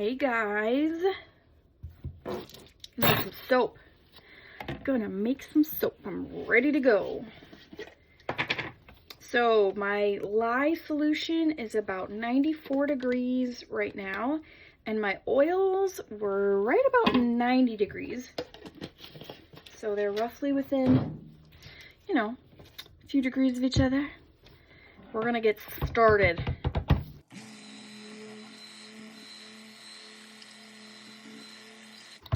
Hey guys, make some soap. Gonna make some soap. I'm ready to go. So my lye solution is about 94 degrees right now, and my oils were right about 90 degrees. So they're roughly within, you know, a few degrees of each other. We're gonna get started.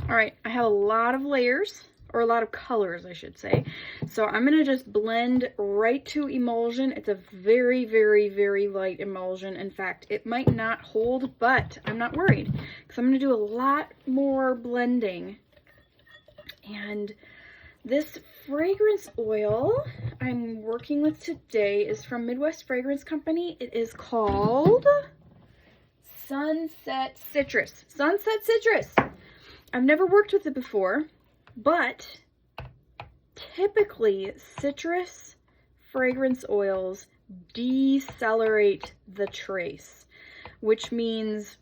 All right, I have a lot of layers, or a lot of colors, I should say. So I'm gonna just blend right to emulsion. It's a very, very, very light emulsion. In fact, it might not hold, but I'm not worried because I'm gonna do a lot more blending. And this fragrance oil I'm working with today is from Midwest Fragrance Company. It is called Sunset Citrus. Sunset Citrus. I've never worked with it before, but typically citrus fragrance oils decelerate the trace, which means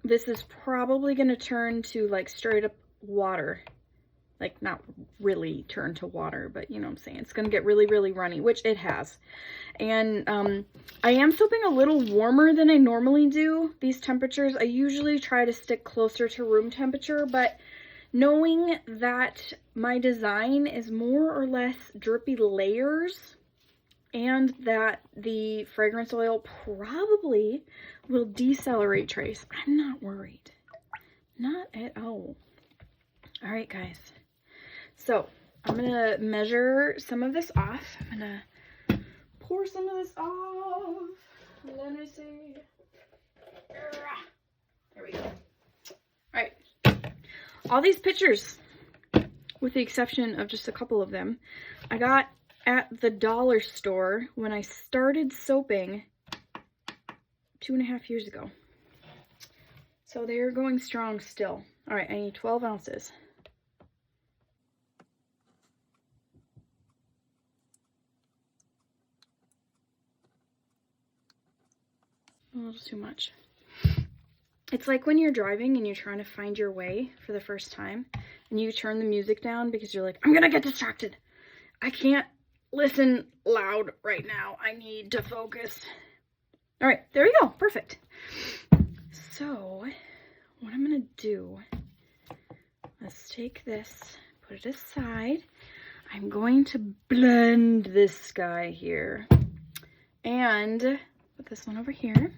this is probably going to turn to like straight up water. Like not really turn to water, but you know what I'm saying. It's going to get really, really runny, which it has. And I am soaping a little warmer than I normally do. These temperatures, I usually try to stick closer to room temperature, but knowing that my design is more or less drippy layers and that the fragrance oil probably will decelerate trace, I'm not worried. Not at all. All right, guys. So I'm gonna measure some of this off. I'm gonna pour some of this off. Let me see. There we go. All right. All these pictures, with the exception of just a couple of them, I got at the dollar store when I started soaping 2.5 years ago. So they're going strong still. All right, I need 12 ounces. A little too much. It's like when you're driving and you're trying to find your way for the first time and you turn the music down because you're like, I'm gonna get distracted. I can't listen loud right now. I need to focus. All right, there we go. Perfect. So what I'm gonna do, let's take this, put it aside. I'm going to blend this guy here and put this one over here.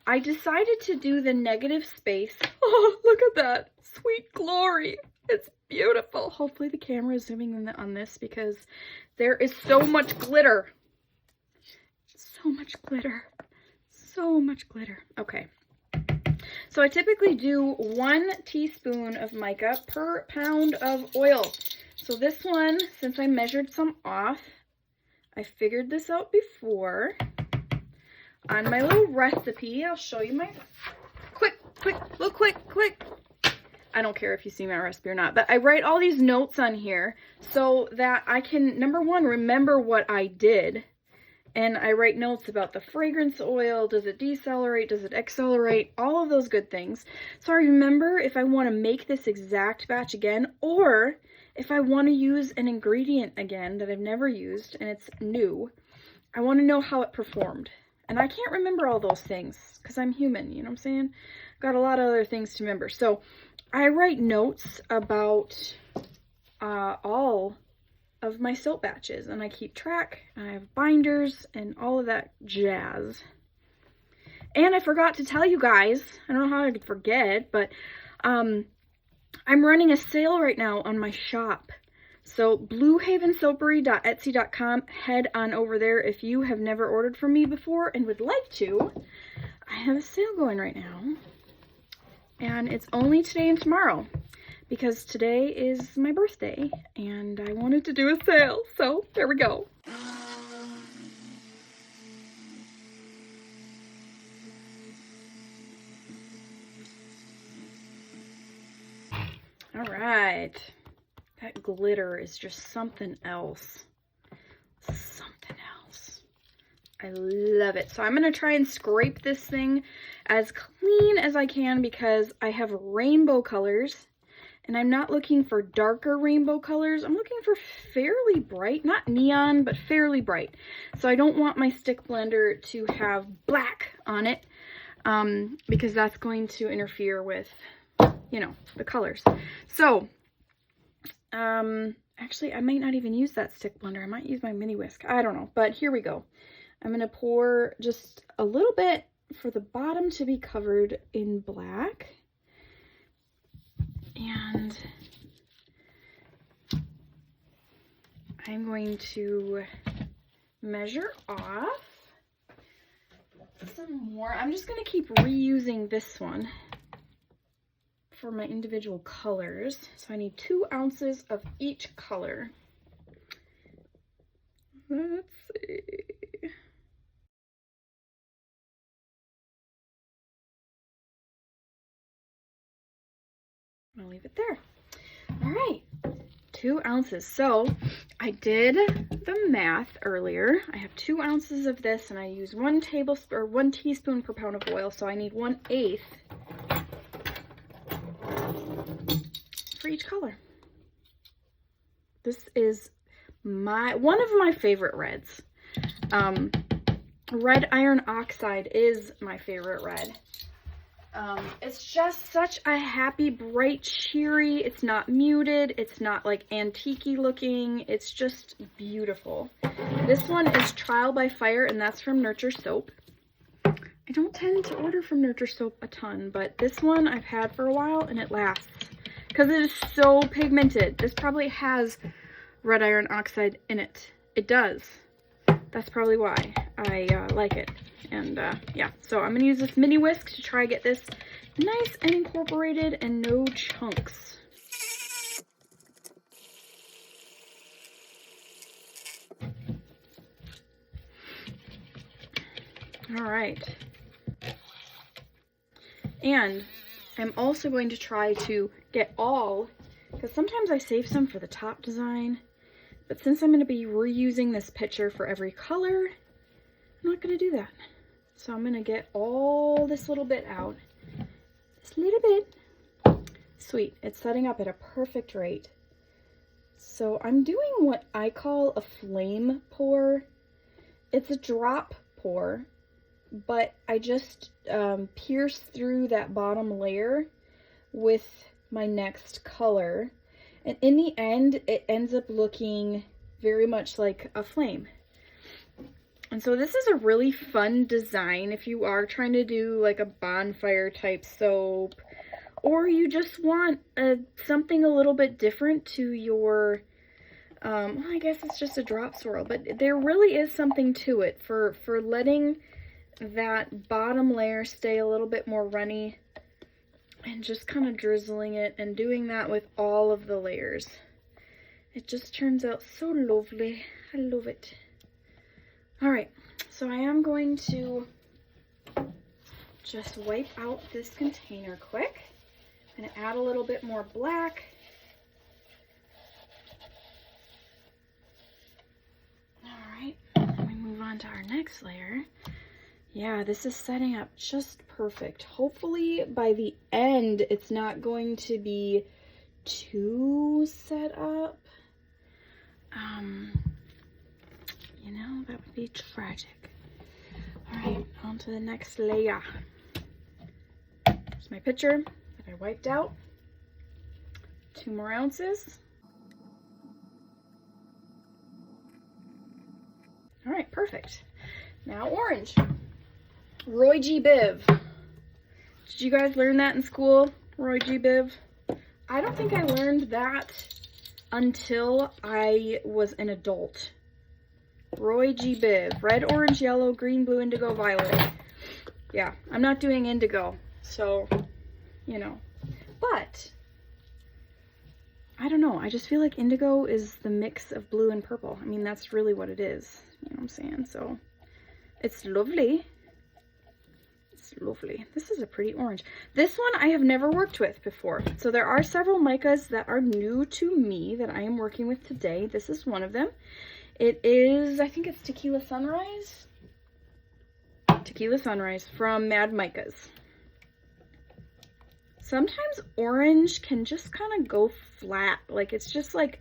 I decided to do the negative space. Oh, look at that. Sweet glory. It's beautiful. Hopefully the camera is zooming in on this because there is so much glitter. So much glitter. So much glitter. Okay. So I typically do 1 teaspoon of mica per pound of oil. So this one, since I measured some off, I figured this out before. On my little recipe, I'll show you my quick. I don't care if you see my recipe or not, but I write all these notes on here so that I can, number one, remember what I did. And I write notes about the fragrance oil. Does it decelerate? Does it accelerate? All of those good things. So I remember if I want to make this exact batch again, or if I want to use an ingredient again that I've never used and it's new, I want to know how it performed. And I can't remember all those things because I'm human, you know what I'm saying? Got a lot of other things to remember. So I write notes about all of my soap batches and I keep track. I have binders and all of that jazz. And I forgot to tell you guys, I don't know how I could forget, but I'm running a sale right now on my shop. So bluehavensoapery.etsy.com, head on over there if you have never ordered from me before and would like to. I have a sale going right now. And it's only today and tomorrow because today is my birthday and I wanted to do a sale. So there we go. All right. That glitter is just something else. Something else. I love it. So I'm going to try and scrape this thing as clean as I can because I have rainbow colors and I'm not looking for darker rainbow colors. I'm looking for fairly bright, not neon, but fairly bright. So I don't want my stick blender to have black on it because that's going to interfere with, you know, the colors. So, actually, I might not even use that stick blender. I might use my mini whisk. I don't know, but here we go. I'm going to pour just a little bit for the bottom to be covered in black. And I'm going to measure off some more. I'm just going to keep reusing this one for my individual colors. So I need 2 ounces of each color. Let's see. I'll leave it there. All right, 2 ounces. So I did the math earlier. I have 2 ounces of this and I use 1 tablespoon or 1 teaspoon per pound of oil. So I need 1/8 for each color. This is one of my favorite reds. Red iron oxide is my favorite red. It's just such a happy, bright, cheery. It's not muted. It's not like antique-y looking. It's just beautiful. This one is Trial by Fire, and that's from Nurture Soap. I don't tend to order from Nurture Soap a ton, but this one I've had for a while, and it lasts because it is so pigmented. This probably has red iron oxide in it. It does. That's probably why I like it. And yeah, so I'm gonna use this mini whisk to try to get this nice and incorporated and no chunks. All right. And I'm also going to try to get all, because sometimes I save some for the top design, but since I'm going to be reusing this picture for every color, I'm not going to do that. So I'm going to get all this little bit out. This little bit. Sweet. It's setting up at a perfect rate. So I'm doing what I call a flame pour. It's a drop pour, but I just pierce through that bottom layer with my next color. And in the end, it ends up looking very much like a flame. And so this is a really fun design if you are trying to do like a bonfire type soap, or you just want something a little bit different to your, well, I guess it's just a drop swirl, but there really is something to it for letting that bottom layer stay a little bit more runny and just kind of drizzling it and doing that with all of the layers. It just turns out so lovely. I love it. All right, so I am going to just wipe out this container quick. I'm going to add a little bit more black. All right, then we move on to our next layer. Yeah, this is setting up just perfect. Hopefully by the end, it's not going to be too set up. You know, that would be tragic. All right, on to the next layer. Here's my picture that I wiped out. 2 more ounces. All right, perfect. Now orange. Roy G. Biv. Did you guys learn that in school? Roy G. Biv? I don't think I learned that until I was an adult. Roy G. Biv. Red, orange, yellow, green, blue, indigo, violet. Yeah, I'm not doing indigo, so, you know. But, I don't know. I just feel like indigo is the mix of blue and purple. I mean, that's really what it is. You know what I'm saying? So, it's lovely. It's lovely. This is a pretty orange. This one I have never worked with before. So there are several micas that are new to me that I am working with today. This is one of them. It is, I think it's Tequila Sunrise. Tequila Sunrise from Mad Micas. sometimes orange can just kind of go flat. Like, it's just like,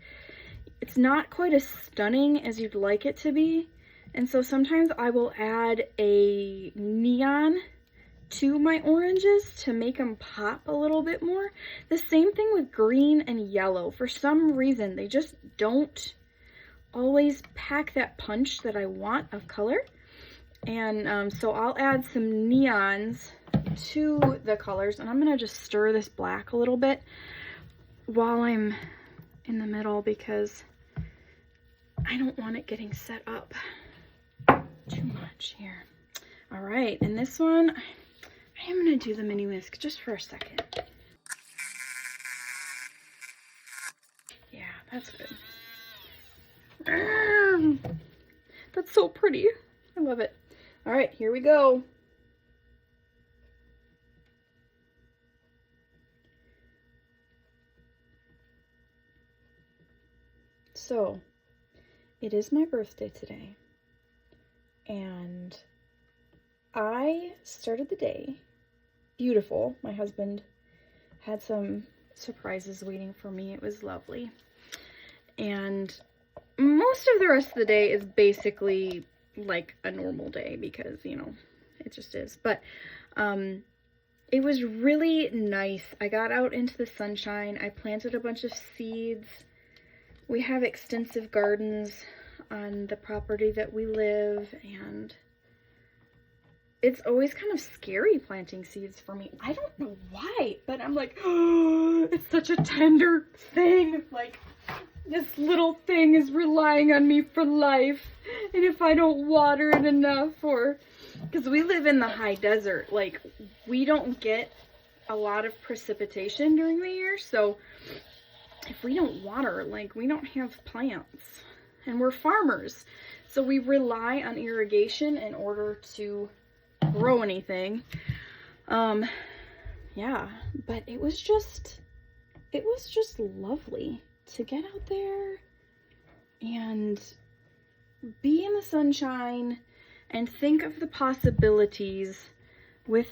it's not quite as stunning as you'd like it to be. And so sometimes I will add a neon to my oranges to make them pop a little bit more. The same thing with green and yellow. For some reason, they just don't always pack that punch that I want of color. And so I'll add some neons to the colors, and I'm gonna just stir this black a little bit while I'm in the middle because I don't want it getting set up too much here. All right, and this one, I am gonna do the mini whisk just for a second. Yeah, that's good. That's so pretty. I love it. All right, here we go. So, it is my birthday today, and I started the day beautiful. My husband had some surprises waiting for me. It was lovely. And most of the rest of the day is basically like a normal day because, you know, it just is. But it was really nice. I got out into the sunshine. I planted a bunch of seeds. We have extensive gardens on the property that we live, and it's always kind of scary planting seeds for me. I don't know why, but I'm like, oh, it's such a tender thing. Like, this little thing is relying on me for life. And if I don't water it enough, or, because we live in the high desert, like, we don't get a lot of precipitation during the year. So if we don't water, like, we don't have plants. And we're farmers. So we rely on irrigation in order to grow anything. Yeah, but it was just lovely to get out there and be in the sunshine and think of the possibilities with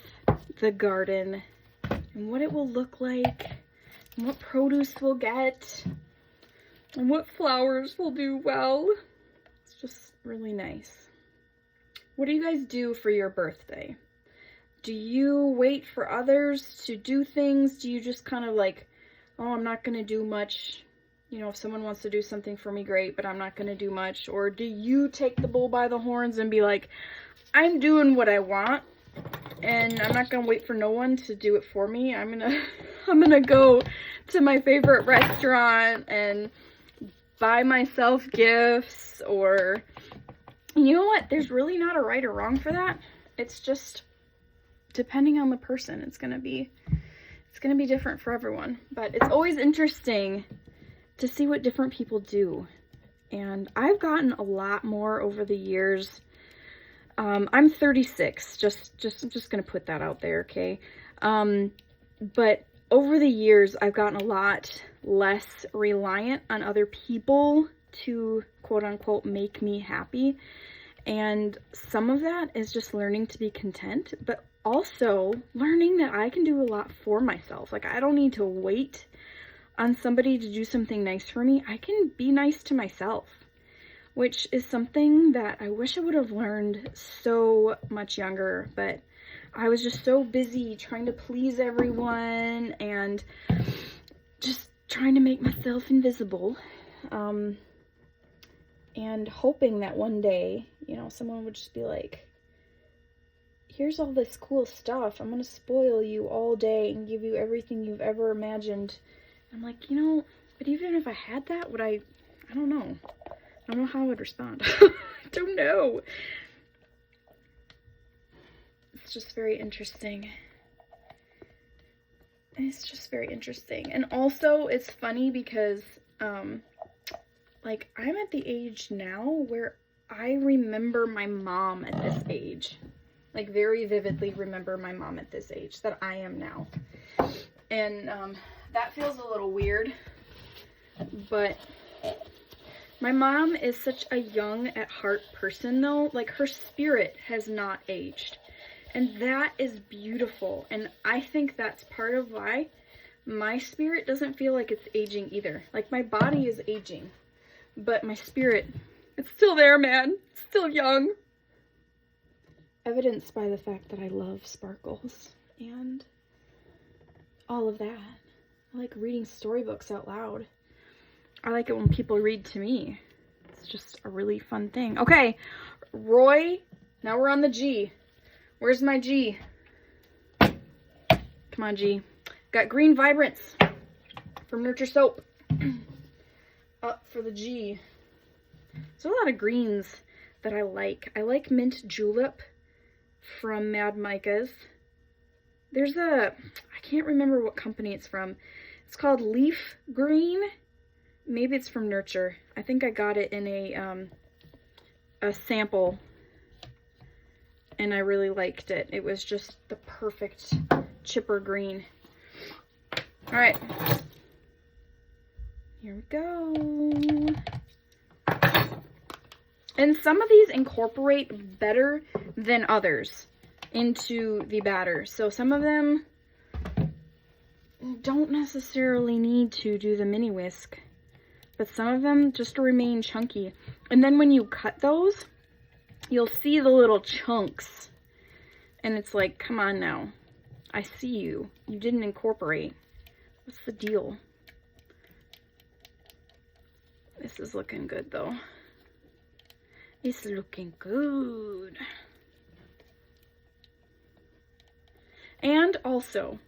the garden and what it will look like and what produce we'll get and what flowers will do well. It's just really nice. What do you guys do for your birthday? Do you wait for others to do things? Do you just kind of like, oh, I'm not going to do much. You know, if someone wants to do something for me, great, but I'm not going to do much. Or do you take the bull by the horns and be like, I'm doing what I want and I'm not going to wait for no one to do it for me. I'm going to go to my favorite restaurant and buy myself gifts. Or, you know what? There's really not a right or wrong for that. It's just depending on the person. It's going to be different for everyone. But it's always interesting to see what different people do. And I've gotten a lot more over the years. I'm 36, I'm just gonna put that out there, okay? But over the years, I've gotten a lot less reliant on other people to, quote unquote, make me happy. And some of that is just learning to be content, but also learning that I can do a lot for myself. Like, I don't need to wait on somebody to do something nice for me. I can be nice to myself, which is something that I wish I would have learned so much younger, but I was just so busy trying to please everyone and just trying to make myself invisible, and hoping that one day, you know, someone would just be like, here's all this cool stuff. I'm going to spoil you all day and give you everything you've ever imagined. I'm like, you know, but even if I had that, would I don't know. I don't know how I would respond. I don't know. It's just very interesting. It's just very interesting. And also, it's funny because, like, I'm at the age now where I remember my mom at this age. Like, very vividly remember my mom at this age that I am now. And, that feels a little weird, but my mom is such a young at heart person though. Like, her spirit has not aged. And that is beautiful. And I think that's part of why my spirit doesn't feel like it's aging either. Like, my body is aging, but my spirit, it's still there, man. It's still young. Evidenced by the fact that I love sparkles and all of that. I like reading storybooks out loud. I like it when people read to me. It's just a really fun thing. Okay, Roy, now we're on the G. Where's my G? Come on, G. Got Green Vibrance from Nurture Soap. Up for the G. There's a lot of greens that I like. I like Mint Julep from Mad Micas. There's I can't remember what company it's from. It's called Leaf Green. Maybe it's from Nurture. I think I got it in a sample, and I really liked it. It was just the perfect chipper green. All right, here we go. And some of these incorporate better than others into the batter. So some of them don't necessarily need to do the mini whisk, but some of them just remain chunky. And then when you cut those, you'll see the little chunks. And it's like, come on now. I see you. You didn't incorporate. What's the deal? This is looking good though. It's looking good. And also,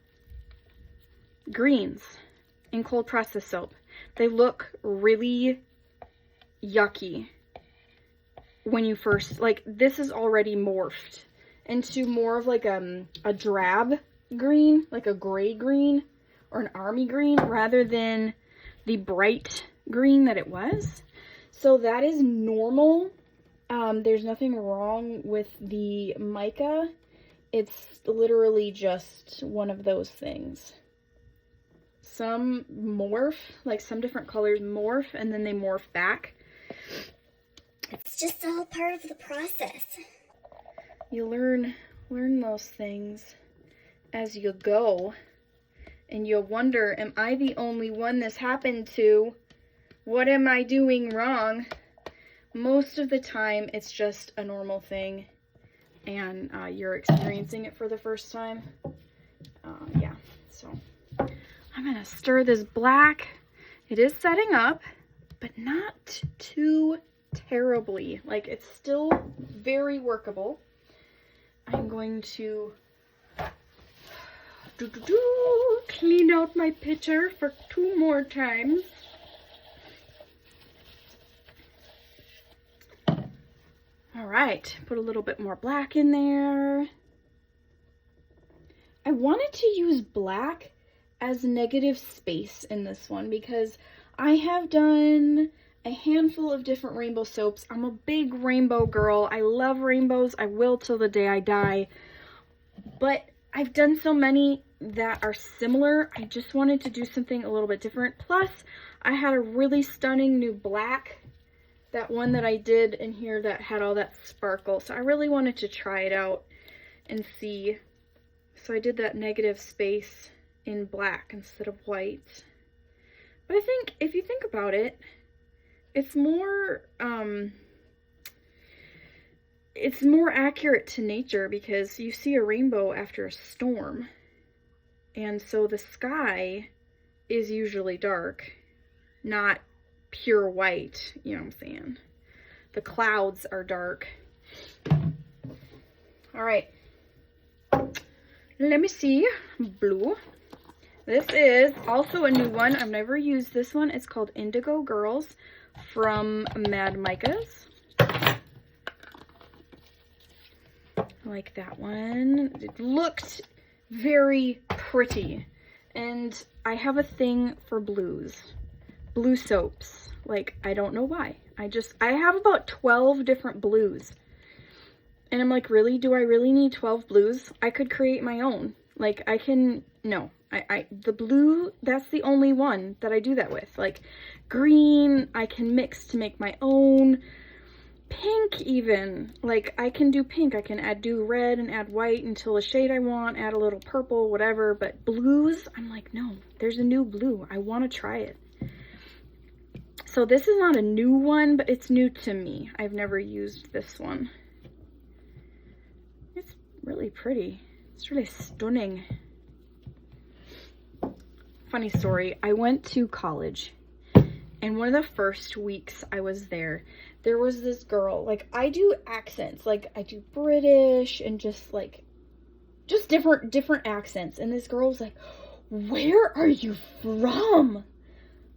greens in cold process soap. They look really yucky when you first, like, this is already morphed into more of like a drab green, like a gray green or an army green, rather than the bright green that it was. So that is normal. There's nothing wrong with the mica. It's literally just one of those things. Some morph, like some different colors morph, and then they morph back. It's just all part of the process. You learn those things as you go, and you'll wonder, am I the only one this happened to? What am I doing wrong? Most of the time, it's just a normal thing, and you're experiencing it for the first time. Yeah, so I'm gonna stir this black. It is setting up, but not too terribly. Like, it's still very workable. I'm going to clean out my pitcher for 2 more times. All right, put a little bit more black in there. I wanted to use black as negative space in this one because I have done a handful of different rainbow soaps. I'm a big rainbow girl. I love rainbows. I will till the day I die. But I've done so many that are similar. I just wanted to do something a little bit different. Plus, I had a really stunning new black. That one that I did in here that had all that sparkle. So I really wanted to try it out and see. So I did that negative space in black instead of white. But I think, if you think about it, it's more accurate to nature because you see a rainbow after a storm. And so the sky is usually dark, not pure white, you know what I'm saying? The clouds are dark. All right. Let me see. Blue. This is also a new one. I've never used this one. It's called Indigo Girls from Mad Micas. I like that one. It looked very pretty. And I have a thing for blues. Blue soaps. Like, I don't know why. I have about 12 different blues. And I'm like, really? Do I really need 12 blues? I could create my own. Like, I can, no. The blue, that's the only one that I do that with. Like, green, I can mix to make my own. pink even. Like, I can do pink. I can do red and add white until the shade I want, add a little purple, whatever. But blues, I'm like, no, there's a new blue. I want to try it. So this is not a new one, but it's new to me. I've never used this one. It's really pretty. It's really stunning. Funny story, I went to college, and one of the first weeks I was there, there was this girl, like, I do accents, like, I do British and just different accents, and this girl was like, where are you from?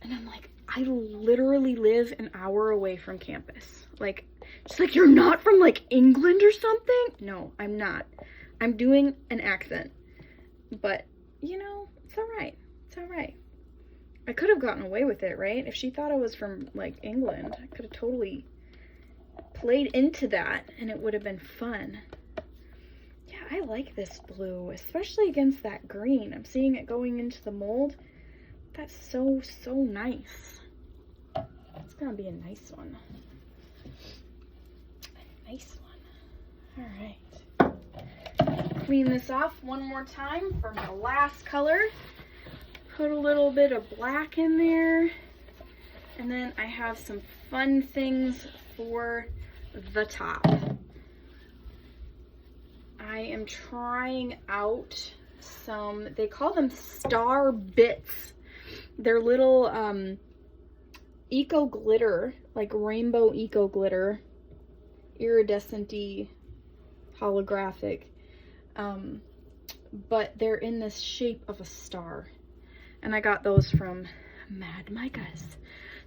And I'm like, I literally live an hour away from campus. Like, she's like, you're not from, like, England or something? No, I'm not. I'm doing an accent, but, you know, it's all right. It's all right. I could have gotten away with it, right? If she thought I was from, like, England, I could have totally played into that, and it would have been fun. Yeah, I like this blue, especially against that green. I'm seeing it going into the mold. That's so, so nice. It's gonna be a nice one. A nice one. All right. Clean this off one more time for my last color. Put a little bit of black in there. And then I have some fun things for the top. I am trying out some, they call them star bits. They're little eco glitter, like rainbow eco glitter, iridescent-y, holographic. But they're in this shape of a star. And I got those from Mad Micas.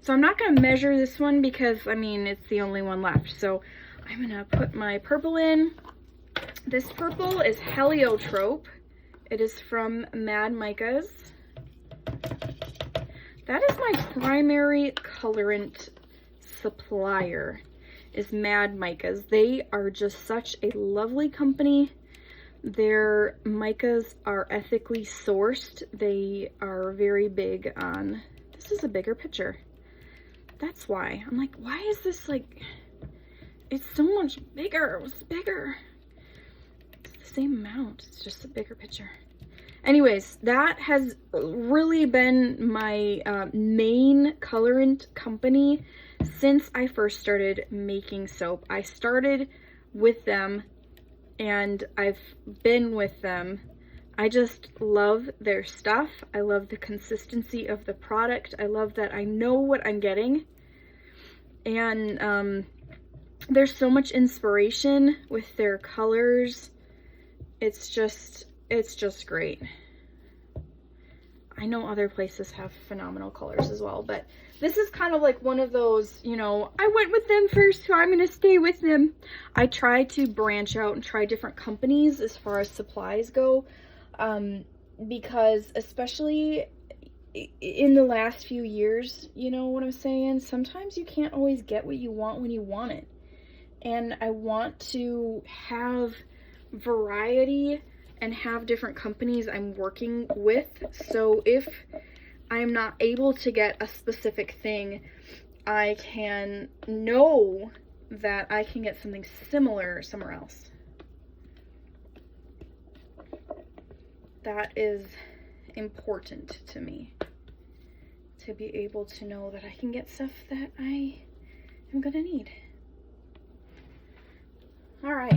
So I'm not going to measure this one because, I mean, it's the only one left. So I'm going to put my purple in. This purple is Heliotrope. It is from Mad Micas. That is my primary colorant supplier, is Mad Micas. They are just such a lovely company. Their micas are ethically sourced. They are very big on, this is a bigger picture. That's why. I'm like, why is this like, it's so much bigger. It was bigger. It's the same amount. It's just a bigger picture. Anyways, that has really been my main colorant company since I first started making soap. I started with them and I've been with them. I just love their stuff. I love the consistency of the product. I love that I know what I'm getting. And there's so much inspiration with their colors. It's just great. I know other places have phenomenal colors as well, but this is kind of like one of those, you know, I went with them first, so I'm going to stay with them. I try to branch out and try different companies as far as supplies go, because especially in the last few years, you know what I'm saying? Sometimes you can't always get what you want when you want it. And I want to have variety and have different companies I'm working with. So if I'm not able to get a specific thing, I can know that I can get something similar somewhere else. That is important to me, to be able to know that I can get stuff that I am gonna need. All right.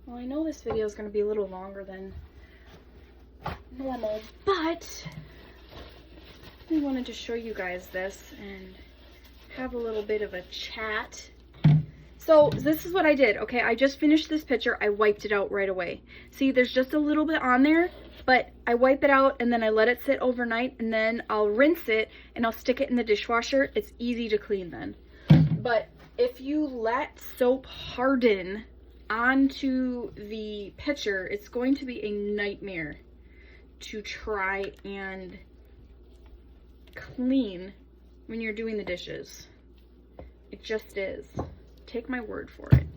Well, I know this video is going to be a little longer than normal, but I wanted to show you guys this and have a little bit of a chat. So this is what I did. Okay, I just finished this picture. I wiped it out right away. See, there's just a little bit on there, but I wipe it out and then I let it sit overnight, and then I'll rinse it and I'll stick it in the dishwasher. It's easy to clean then. But if you let soap harden onto the picture, it's going to be a nightmare to try and clean when you're doing the dishes. It just is. Take my word for it.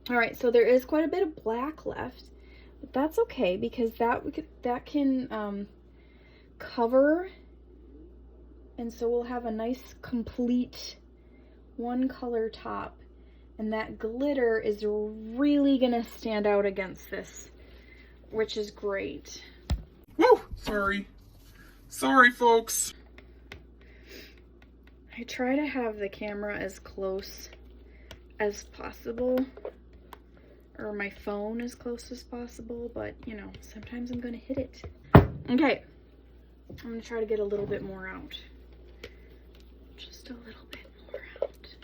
All right, so there is quite a bit of black left, but that's okay because that can cover, and so we'll have a nice complete one color top, and that glitter is really gonna stand out against this, which is great. Woo! Sorry. Sorry, folks. I try to have the camera as close as possible, or my phone as close as possible, but you know, sometimes I'm gonna hit it. Okay, I'm gonna try to get a little bit more out. Just a little bit more out.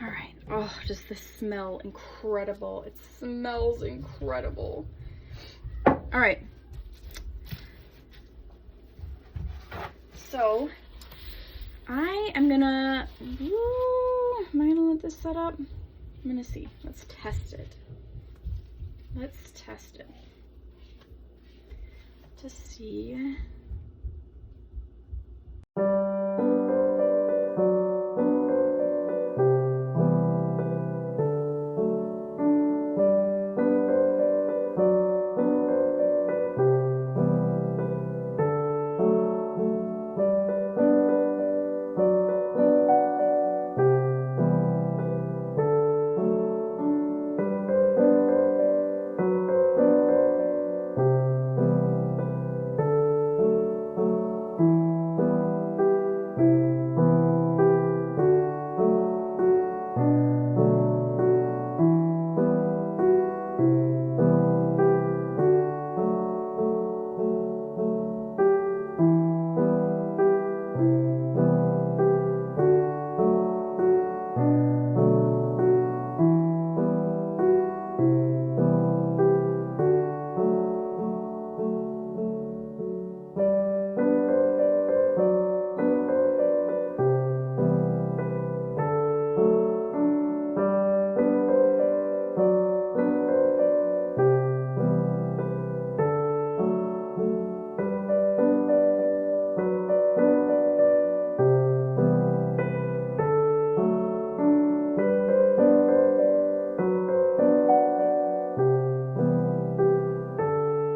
All right. Oh, does this smell incredible? It smells incredible. All right. So I am gonna, am I gonna let this set up? I'm gonna see. Let's test it. Let's test it. To see.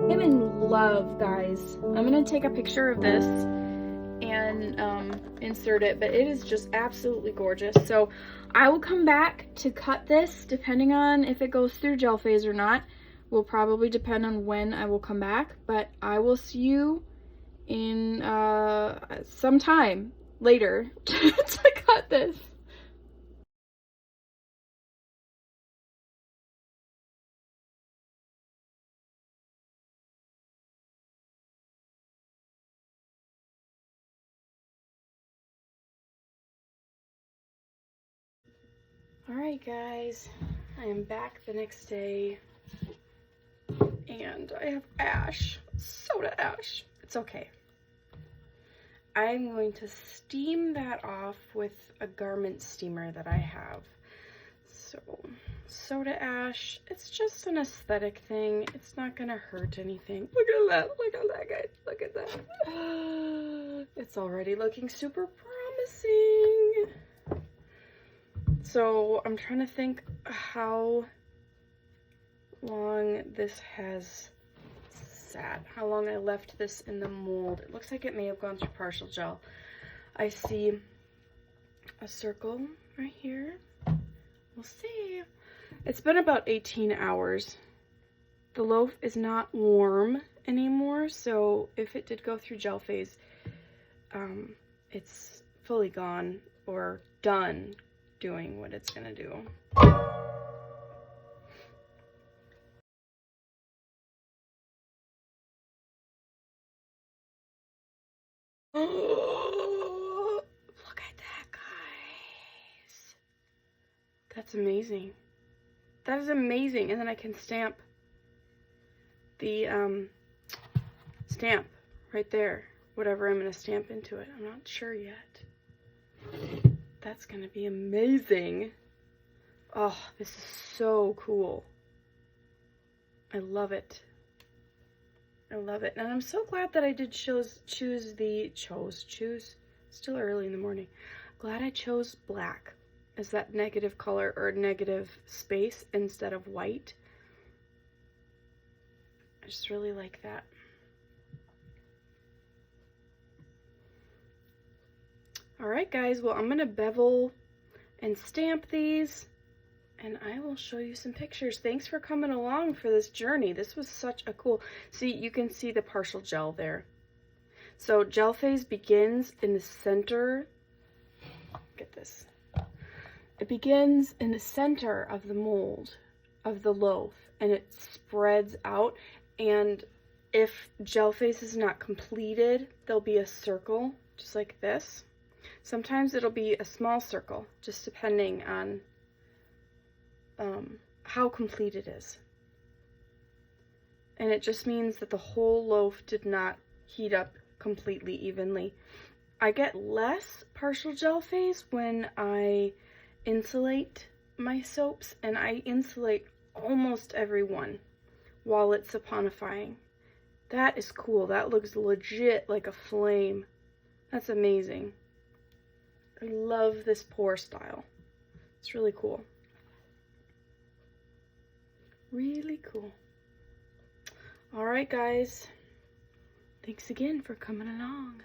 I'm in love, guys. I'm gonna take a picture of this and insert it, but it is just absolutely gorgeous. So I will come back to cut this depending on if it goes through gel phase or not. Will probably depend on when I will come back, but I will see you in some time later to cut this. Alright guys, I am back the next day and I have ash, soda ash. It's okay. I'm going to steam that off with a garment steamer that I have. So, soda ash, it's just an aesthetic thing. It's not gonna hurt anything. Look at that guys, look at that. It's already looking super promising. So I'm trying to think how long this has sat, how long I left this in the mold. It looks like it may have gone through partial gel. I see a circle right here. We'll see. It's been about 18 hours. The loaf is not warm anymore, so if it did go through gel phase, it's fully gone or done doing what it's gonna do. Oh, look at that, guys. That's amazing. That is amazing. And then I can stamp the stamp right there, whatever I'm gonna stamp into it. I'm not sure yet. That's gonna be amazing. Oh, this is so cool. I love it. I love it. And I'm so glad that I did choose still early in the morning. Glad I chose black as that negative color or negative space instead of white. I just really like that. All right, guys, well, I'm gonna bevel and stamp these, and I will show you some pictures. Thanks for coming along for this journey. This was such a cool, see, you can see the partial gel there. So gel phase begins in the center, get this. It begins in the center of the mold of the loaf, and it spreads out, and if gel phase is not completed, there'll be a circle just like this. Sometimes it'll be a small circle, just depending on how complete it is. And it just means that the whole loaf did not heat up completely evenly. I get less partial gel phase when I insulate my soaps, and I insulate almost every one while it's saponifying. That is cool. That looks legit like a flame. That's amazing. I love this pour style. It's really cool. Really cool. All right, guys. Thanks again for coming along.